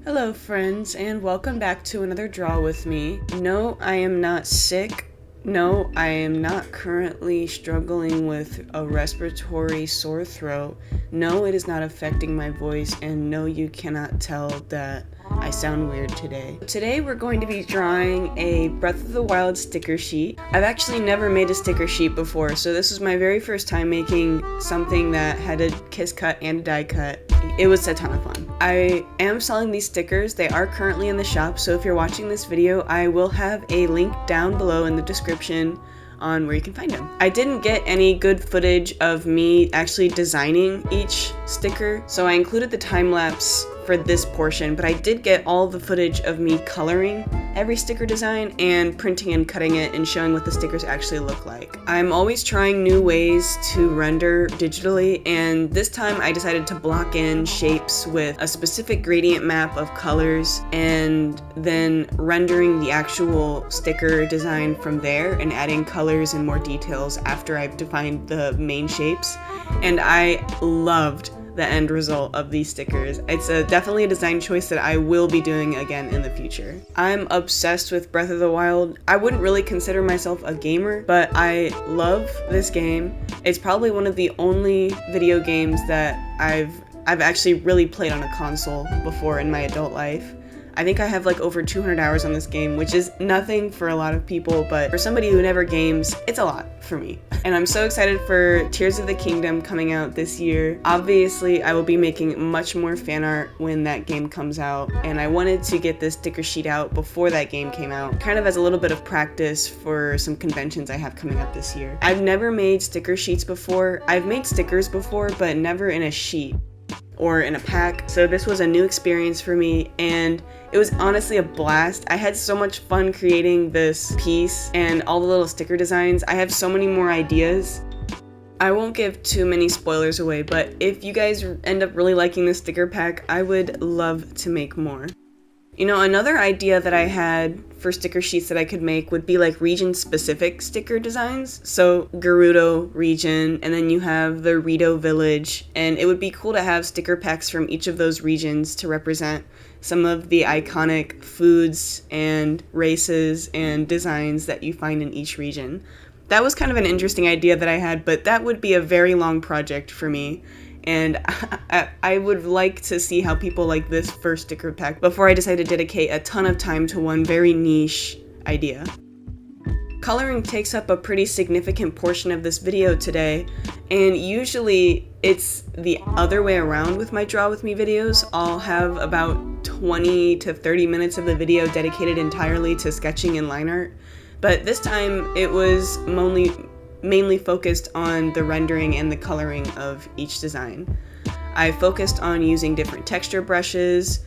Hello friends, and welcome back to another draw with me. No, I am not sick. No, I am not currently struggling with a respiratory sore throat. No, it is not affecting my voice, and no, you cannot tell that I sound weird today. Today we're going to be drawing a Breath of the Wild sticker sheet. I've actually never made a sticker sheet before, so this was my very first time making something that had a kiss cut and a die cut. It was a ton of fun. I am selling these stickers. They are currently in the shop, so if you're watching this video, I will have a link down below in the description on where you can find them. I didn't get any good footage of me actually designing each sticker, so I included the time lapse for this portion, but I did get all the footage of me coloring every sticker design and printing and cutting it and showing what the stickers actually look like. I'm always trying new ways to render digitally, and this time I decided to block in shapes with a specific gradient map of colors and then rendering the actual sticker design from there and adding colors and more details after I've defined the main shapes. And I loved the end result of these stickers. It's definitely a design choice that I will be doing again in the future. I'm obsessed with Breath of the Wild. I wouldn't really consider myself a gamer, but I love this game. It's probably one of the only video games that I've actually really played on a console before in my adult life. I think I have like over 200 hours on this game, which is nothing for a lot of people, but for somebody who never games, it's a lot for me. And I'm so excited for Tears of the Kingdom coming out this year. Obviously, I will be making much more fan art when that game comes out, and I wanted to get this sticker sheet out before that game came out, kind of as a little bit of practice for some conventions I have coming up this year. I've never made sticker sheets before. I've made stickers before, but never in a sheet or in a pack, so this was a new experience for me, and it was honestly a blast. I had so much fun creating this piece and all the little sticker designs. I have so many more ideas. I won't give too many spoilers away, but if you guys end up really liking this sticker pack, I would love to make more. You know, another idea that I had for sticker sheets that I could make would be like region-specific sticker designs. So Gerudo region, and then you have the Rito village, and it would be cool to have sticker packs from each of those regions to represent some of the iconic foods and races and designs that you find in each region. That was kind of an interesting idea that I had, but that would be a very long project for me. And I would like to see how people like this first sticker pack before I decide to dedicate a ton of time to one very niche idea. Coloring takes up a pretty significant portion of this video today, and usually it's the other way around with my Draw With Me videos. I'll have about 20 to 30 minutes of the video dedicated entirely to sketching and line art, but this time it was mainly focused on the rendering and the coloring of each design. I focused on using different texture brushes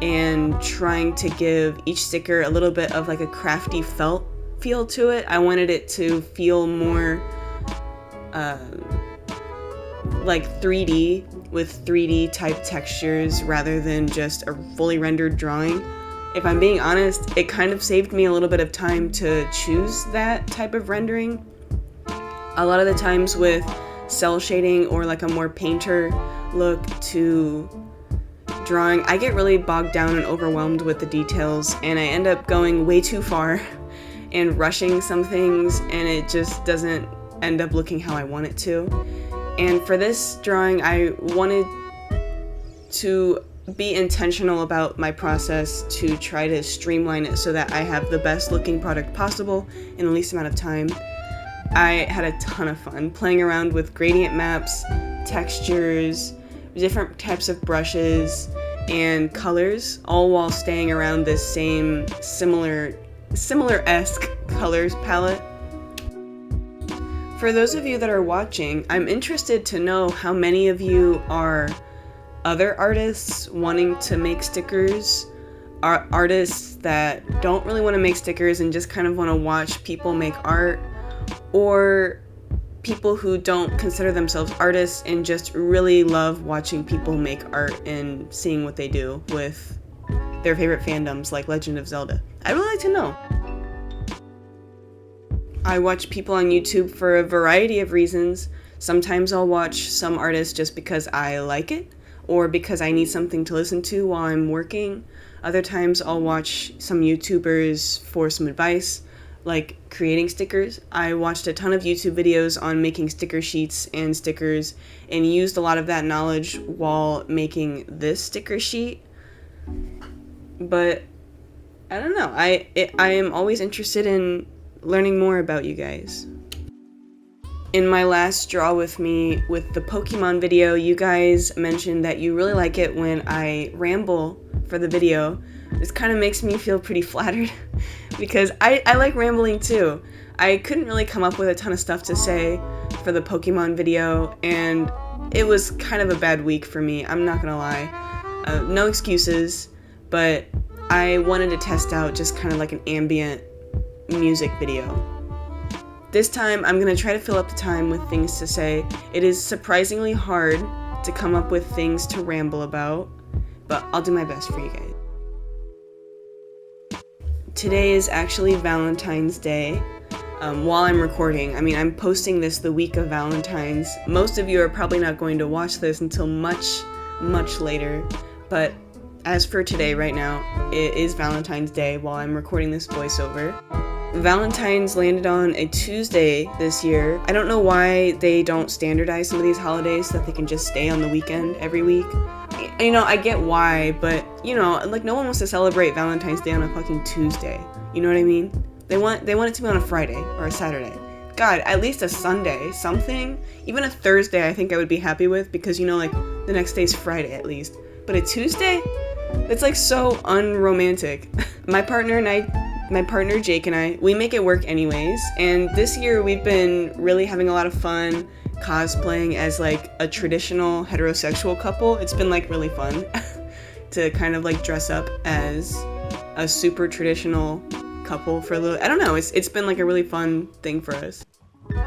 and trying to give each sticker a little bit of like a crafty felt feel to it. I wanted it to feel more like 3D with 3D type textures rather than just a fully rendered drawing. If I'm being honest, it kind of saved me a little bit of time to choose that type of rendering. A lot of the times with cell shading or like a more painter look to drawing, I get really bogged down and overwhelmed with the details, and I end up going way too far and rushing some things, and it just doesn't end up looking how I want it to. And for this drawing, I wanted to be intentional about my process to try to streamline it so that I have the best looking product possible in the least amount of time. I had a ton of fun playing around with gradient maps, textures, different types of brushes, and colors, all while staying around this same similar-esque colors palette. For those of you that are watching, I'm interested to know how many of you are other artists wanting to make stickers, are artists that don't really want to make stickers and just kind of want to watch people make art, or people who don't consider themselves artists and just really love watching people make art and seeing what they do with their favorite fandoms like Legend of Zelda. I'd really like to know. I watch people on YouTube for a variety of reasons. Sometimes I'll watch some artists just because I like it, or because I need something to listen to while I'm working. Other times I'll watch some YouTubers for some advice, like creating stickers. I watched a ton of YouTube videos on making sticker sheets and stickers and used a lot of that knowledge while making this sticker sheet. But I don't know. I am always interested in learning more about you guys. In my last Draw With Me with the Pokemon video, you guys mentioned that you really like it when I ramble for the video. This kind of makes me feel pretty flattered because I like rambling too. I couldn't really come up with a ton of stuff to say for the Pokemon video, and it was kind of a bad week for me, I'm not gonna lie. No excuses, but I wanted to test out just kind of like an ambient music video. This time, I'm gonna try to fill up the time with things to say. It is surprisingly hard to come up with things to ramble about, but I'll do my best for you guys. Today is actually Valentine's Day. While I'm recording, I'm posting this the week of Valentine's. Most of you are probably not going to watch this until much, much later, but as for today, right now, it is Valentine's Day while I'm recording this voiceover. Valentine's landed on a Tuesday this year. I don't know why they don't standardize some of these holidays so that they can just stay on the weekend every week. I get why, but, like no one wants to celebrate Valentine's Day on a fucking Tuesday. You know what I mean? They want it to be on a Friday or a Saturday. God, at least a Sunday, something. Even a Thursday I think I would be happy with because, like, the next day's Friday at least. But a Tuesday? That's like so unromantic. My partner Jake and I, we make it work anyways, and this year we've been really having a lot of fun cosplaying as like a traditional heterosexual couple. It's been like really fun to kind of like dress up as a super traditional couple for a little. I don't know, it's been like a really fun thing for us.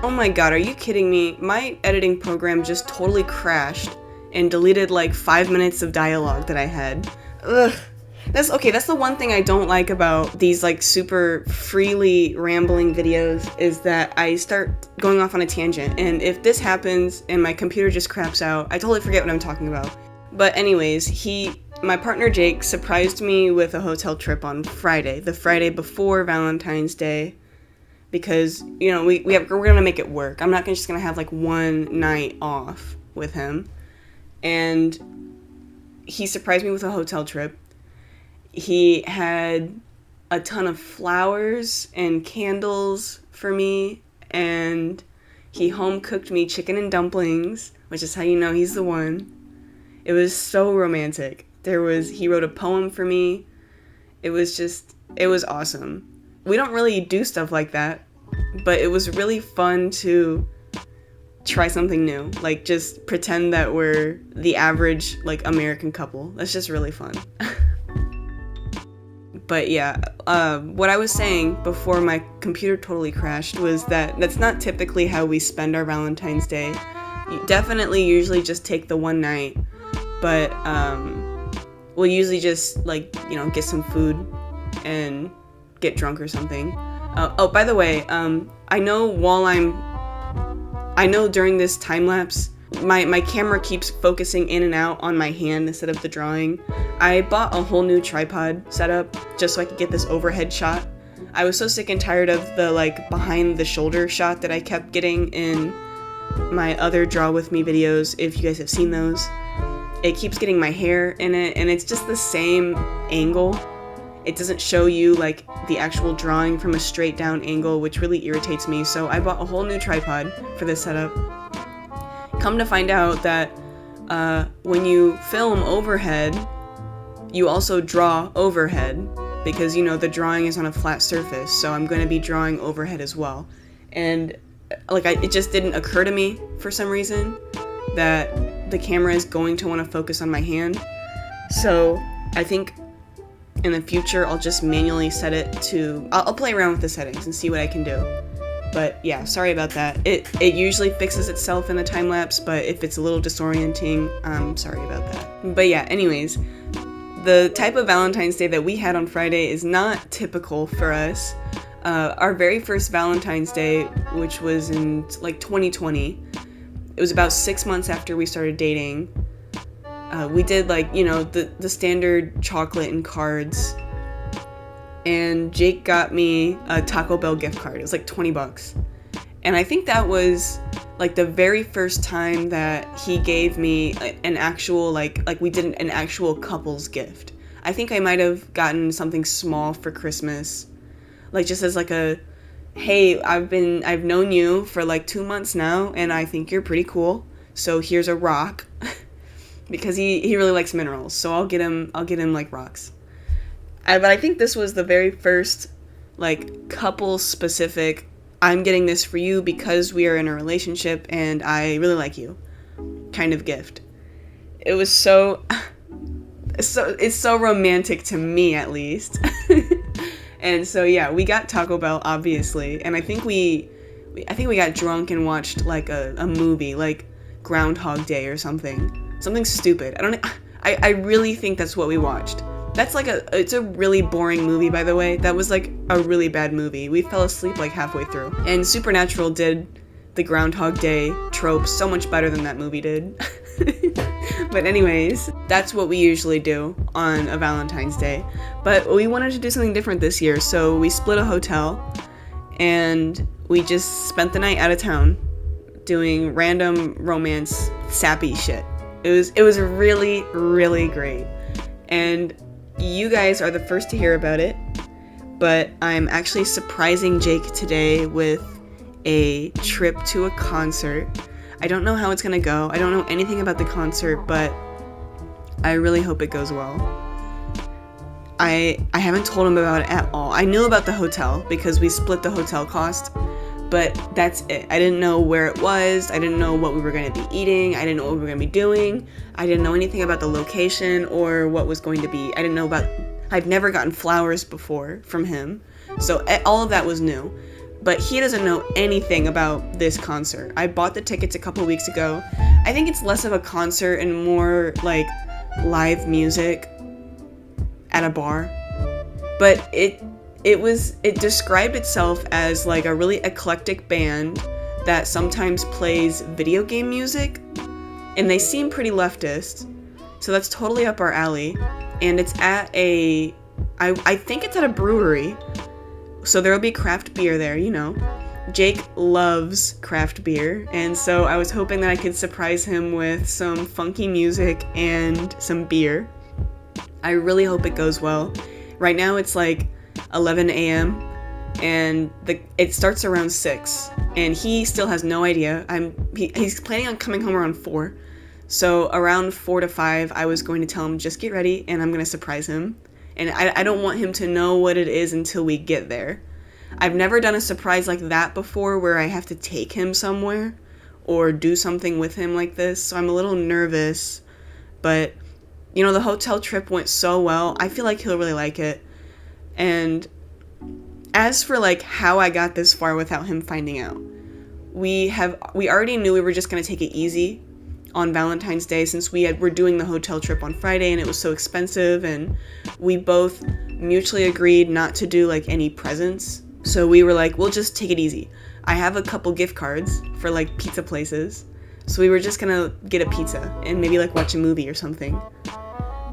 Oh my god, are you kidding me? My editing program just totally crashed and deleted like 5 minutes of dialogue that I had. Ugh. That's the one thing I don't like about these like super freely rambling videos is that I start going off on a tangent, and if this happens and my computer just craps out, I totally forget what I'm talking about. But anyways, my partner Jake surprised me with a hotel trip on Friday, the Friday before Valentine's Day, because, we're gonna make it work. I'm not just gonna have like one night off with him. And he surprised me with a hotel trip. He had a ton of flowers and candles for me, and he home cooked me chicken and dumplings, which is how you know he's the one. It was so romantic. He wrote a poem for me. It was awesome. We don't really do stuff like that, but it was really fun to try something new. Like, just pretend that we're the average, like, American couple. That's just really fun. But yeah, what I was saying before my computer totally crashed was that that's not typically how we spend our Valentine's Day. You definitely usually just take the one night, but we'll usually just, like, get some food and get drunk or something. Oh, by the way, I know during this time lapse, my camera keeps focusing in and out on my hand instead of the drawing. I bought a whole new tripod setup just so I could get this overhead shot. I was so sick and tired of the like behind the shoulder shot that I kept getting in my other Draw With Me videos, if you guys have seen those. It keeps getting my hair in it, and it's just the same angle. It doesn't show you like the actual drawing from a straight down angle, which really irritates me. So I bought a whole new tripod for this setup. Come to find out that when you film overhead, you also draw overhead, because the drawing is on a flat surface, so I'm going to be drawing overhead as well. And it just didn't occur to me for some reason that the camera is going to want to focus on my hand. So I think in the future I'll just manually set it to, I'll play around with the settings and see what I can do. But yeah, sorry about that. It usually fixes itself in the time lapse, but if it's a little disorienting, I'm sorry about that. But yeah, anyways, the type of Valentine's Day that we had on Friday is not typical for us. Our very first Valentine's Day, which was in like 2020, it was about 6 months after we started dating. We did like, the standard chocolate and cards. And Jake got me a Taco Bell gift card. It was like $20. And I think that was like the very first time that he gave me an actual, like we did an actual couple's gift. I think I might have gotten something small for Christmas. Like just as like a, hey, I've known you for like 2 months now and I think you're pretty cool. So here's a rock. Because he really likes minerals. So I'll get him like rocks. But I think this was the very first, like, couple-specific, I'm getting this for you because we are in a relationship and I really like you kind of gift. It was it's so romantic to me, at least. And so, yeah, we got Taco Bell, obviously. And I think we got drunk and watched, like, a movie, like Groundhog Day or something. Something stupid. I really think that's what we watched. That's like it's a really boring movie, by the way. That was like a really bad movie. We fell asleep like halfway through. And Supernatural did the Groundhog Day trope so much better than that movie did. But anyways, that's what we usually do on a Valentine's Day. But we wanted to do something different this year, so we split a hotel and we just spent the night out of town doing random romance sappy shit. It was really, really great. And you guys are the first to hear about it, but I'm actually surprising Jake today with a trip to a concert. I don't know how it's gonna go. I don't know anything about the concert, but I really hope it goes well. I haven't told him about it at all. I knew about the hotel because we split the hotel cost, but that's it. I didn't know where it was. I didn't know what we were going to be eating. I didn't know what we were going to be doing. I didn't know anything about the location or what was going to be. I'd never gotten flowers before from him. So all of that was new. But he doesn't know anything about this concert. I bought the tickets a couple weeks ago. I think it's less of a concert and more like live music at a bar. But it described itself as like a really eclectic band that sometimes plays video game music, and they seem pretty leftist, so that's totally up our alley. And it's at I think it's at a brewery, so there'll be craft beer there, Jake loves craft beer, and so I was hoping that I could surprise him with some funky music and some beer. I really hope it goes well. Right now it's like 11 a.m. and it starts around 6, and he still has no idea. He's planning on coming home around 4, so around 4 to 5 I was going to tell him, just get ready and I'm going to surprise him, and I don't want him to know what it is until we get there. I've never done a surprise like that before where I have to take him somewhere or do something with him like this, so I'm a little nervous, but the hotel trip went so well. I feel like he'll really like it. And as for like how I got this far without him finding out, we already knew we were just going to take it easy on Valentine's Day since we're doing the hotel trip on Friday and it was so expensive, and we both mutually agreed not to do like any presents. So we were like, we'll just take it easy. I have a couple gift cards for like pizza places, so we were just going to get a pizza and maybe like watch a movie or something.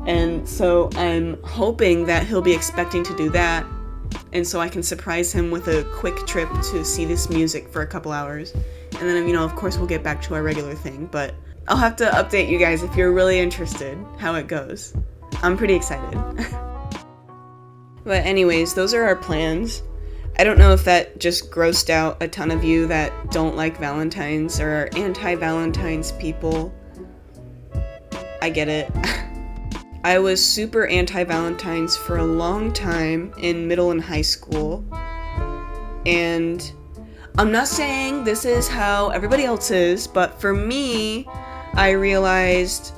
And so I'm hoping that he'll be expecting to do that, and so I can surprise him with a quick trip to see this music for a couple hours. And then, of course we'll get back to our regular thing, but I'll have to update you guys if you're really interested how it goes. I'm pretty excited. But anyways, those are our plans. I don't know if that just grossed out a ton of you that don't like Valentine's or are anti-Valentine's people. I get it. I was super anti-Valentine's for a long time in middle and high school, and I'm not saying this is how everybody else is, but for me, I realized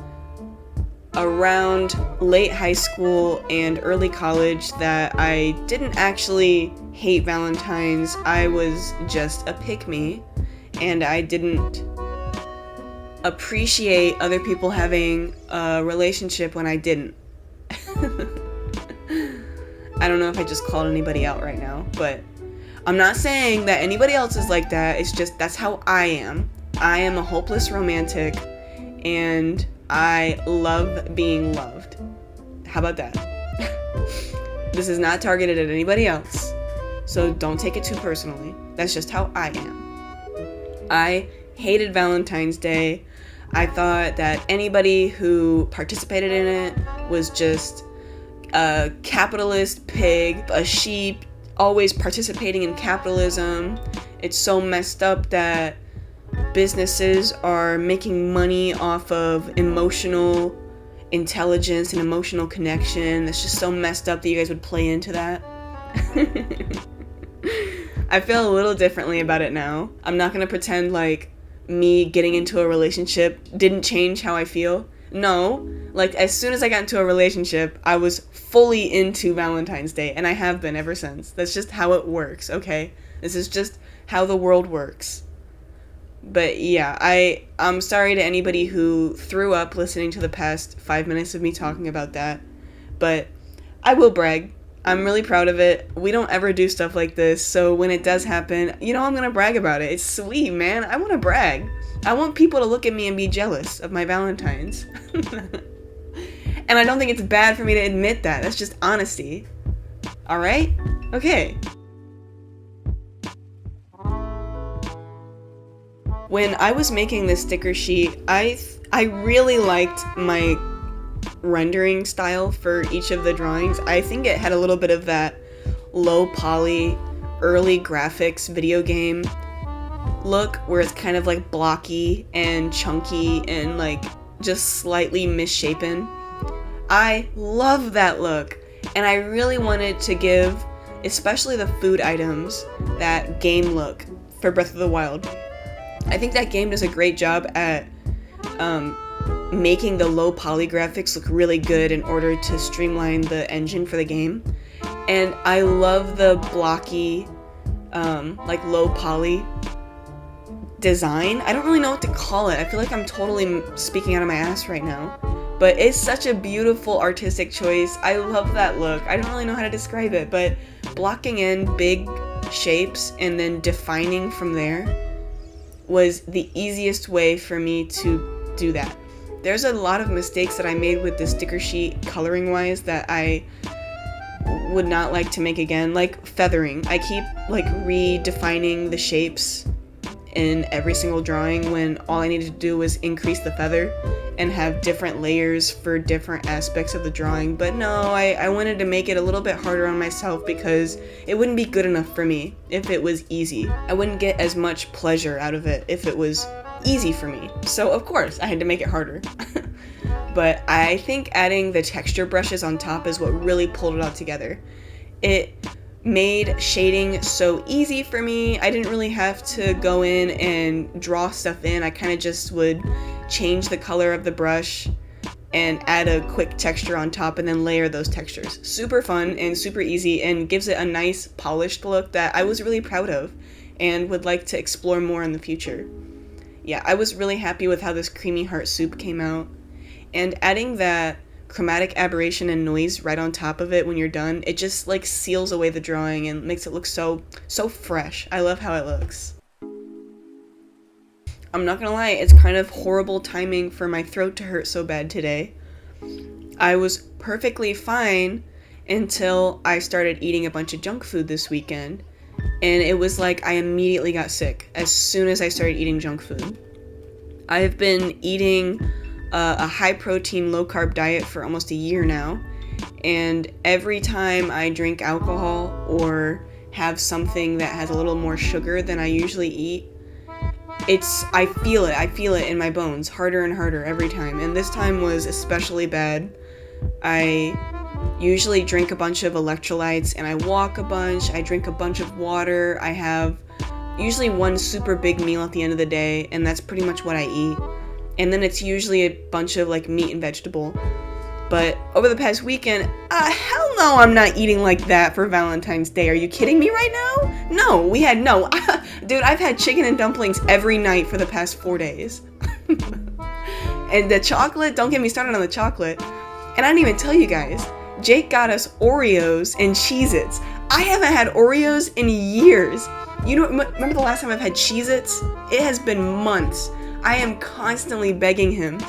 around late high school and early college that I didn't actually hate Valentine's. I was just a pick-me, and I didn't appreciate other people having a relationship when I didn't. I don't know if I just called anybody out right now, but I'm not saying that anybody else is like that. It's just that's how I am. I am a hopeless romantic, and I love being loved. How about that? This is not targeted at anybody else, so don't take it too personally. That's just how I am. I hated Valentine's Day. I thought that anybody who participated in it was just a capitalist pig, a sheep, always participating in capitalism. It's so messed up that businesses are making money off of emotional intelligence and emotional connection. It's just so messed up that you guys would play into that. I feel a little differently about it now. I'm not gonna pretend like me getting into a relationship didn't change how I feel. No, like as soon as I got into a relationship, I was fully into Valentine's Day, and I have been ever since. That's just how it works, okay? This is just how the world works. But yeah, I'm sorry to anybody who threw up listening to the past 5 minutes of me talking about that. But I will brag. I'm really proud of it. We don't ever do stuff like this, so when it does happen, I'm gonna brag about it. It's sweet, man. I want to brag. I want people to look at me and be jealous of my Valentines. And I don't think it's bad for me to admit that. That's just honesty. Alright? Okay. When I was making this sticker sheet, I really liked my rendering style for each of the drawings. I think it had a little bit of that low poly, early graphics video game look where it's kind of like blocky and chunky and like just slightly misshapen. I love that look, and I really wanted to give, especially the food items, that game look for Breath of the Wild. I think that game does a great job at making the low poly graphics look really good in order to streamline the engine for the game. And I love the blocky, like low poly design. I don't really know what to call it. I feel like I'm totally speaking out of my ass right now. But it's such a beautiful artistic choice. I love that look. I don't really know how to describe it, but blocking in big shapes and then defining from there was the easiest way for me to do that. There's a lot of mistakes that I made with the sticker sheet coloring wise that I would not like to make again, like feathering. I keep like redefining the shapes in every single drawing when all I needed to do was increase the feather and have different layers for different aspects of the drawing. But no, I wanted to make it a little bit harder on myself because it wouldn't be good enough for me if it was easy. I wouldn't get as much pleasure out of it if it was easy for me. So of course I had to make it harder. But I think adding the texture brushes on top is what really pulled it all together. It made shading so easy for me. I didn't really have to go in and draw stuff in. I kind of just would change the color of the brush and add a quick texture on top and then layer those textures. Super fun and super easy and gives it a nice polished look that I was really proud of and would like to explore more in the future. Yeah, I was really happy with how this creamy heart soup came out. And adding that chromatic aberration and noise right on top of it when you're done, it just like seals away the drawing and makes it look so fresh. I love how it looks. I'm not gonna lie, it's kind of horrible timing for my throat to hurt so bad today. I was perfectly fine until I started eating a bunch of junk food this weekend, and it was like I immediately got sick as soon as I started eating junk food. I've been eating a high protein, low carb diet for almost a year now, and every time I drink alcohol or have something that has a little more sugar than I usually eat, I feel it in my bones, harder and harder every time, and this time was especially bad. I usually drink a bunch of electrolytes and I walk a bunch, I drink a bunch of water, I have usually one super big meal at the end of the day, and that's pretty much what I eat. And then it's usually a bunch of like meat and vegetable. But over the past weekend, hell no, I'm not eating like that for Valentine's Day. Are you kidding me right now? No, dude, I've had chicken and dumplings every night for the past 4 days. And the chocolate, don't get me started on the chocolate. And I didn't even tell you guys, Jake got us Oreos and Cheez-Its. I haven't had Oreos in years. You know, remember the last time I've had Cheez-Its? It has been months. I am constantly begging him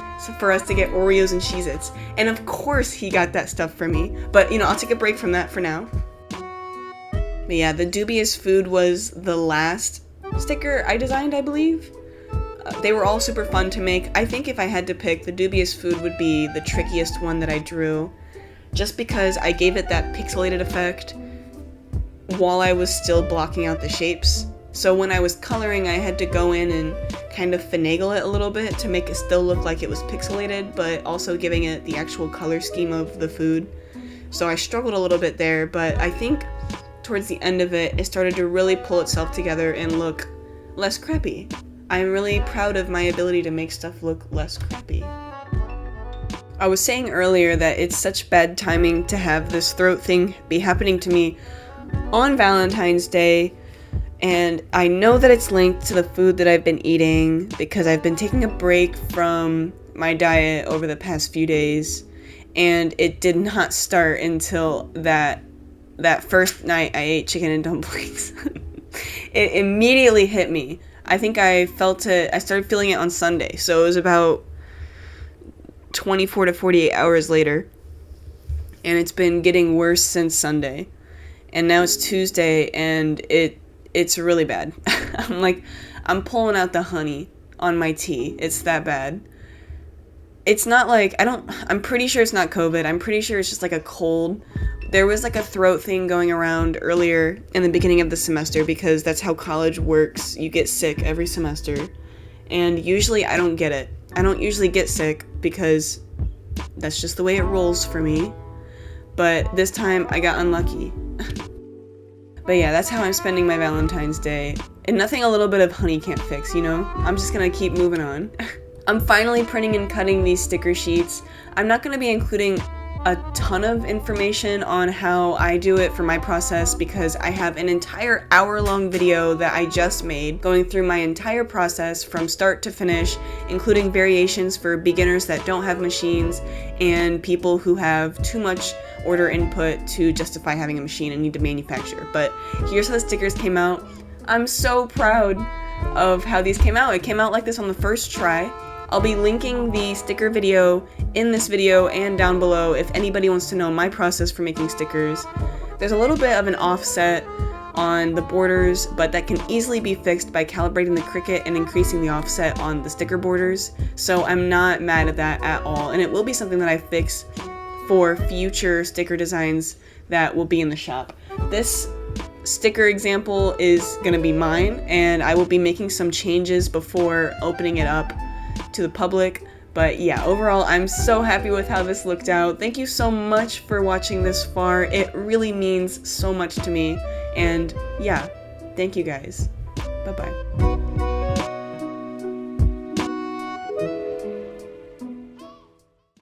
for us to get Oreos and Cheez-Its. And of course he got that stuff for me. But, you know, I'll take a break from that for now. But yeah, the dubious food was the last sticker I designed, I believe. They were all super fun to make. I think if I had to pick, the dubious food would be the trickiest one that I drew. Just because I gave it that pixelated effect while I was still blocking out the shapes. So when I was coloring, I had to go in and kind of finagle it a little bit to make it still look like it was pixelated, but also giving it the actual color scheme of the food. So I struggled a little bit there, but I think towards the end of it, it started to really pull itself together and look less crappy. I'm really proud of my ability to make stuff look less crappy. I was saying earlier that it's such bad timing to have this throat thing be happening to me on Valentine's Day, and I know that it's linked to the food that I've been eating because I've been taking a break from my diet over the past few days, and it did not start until that first night I ate chicken and dumplings. It immediately hit me. I think I started feeling it on Sunday, so it was about 24 to 48 hours later, and it's been getting worse since Sunday, and now it's Tuesday, and it's really bad. I'm pulling out the honey on my tea. It's that bad. It's not like, I'm pretty sure it's not COVID. I'm pretty sure it's just like a cold. There was like a throat thing going around earlier in the beginning of the semester because that's how college works. You get sick every semester. And usually I don't get it. I don't usually get sick because that's just the way it rolls for me. But this time I got unlucky. But yeah, that's how I'm spending my Valentine's Day. And nothing a little bit of honey can't fix, you know? I'm just gonna keep moving on. I'm finally printing and cutting these sticker sheets. I'm not gonna be including a ton of information on how I do it for my process because I have an entire hour-long video that I just made going through my entire process from start to finish, including variations for beginners that don't have machines and people who have too much order input to justify having a machine and need to manufacture. But here's how the stickers came out. I'm so proud of how these came out. It came out like this on the first try. I'll be linking the sticker video in this video and down below if anybody wants to know my process for making stickers. There's a little bit of an offset on the borders, but that can easily be fixed by calibrating the Cricut and increasing the offset on the sticker borders, so I'm not mad at that at all, and it will be something that I fix for future sticker designs that will be in the shop. This sticker example is gonna be mine, and I will be making some changes before opening it up to the public. But yeah, overall I'm so happy with how this looked out. Thank you so much for watching this far. It really means so much to me, and yeah, thank you guys. Bye bye.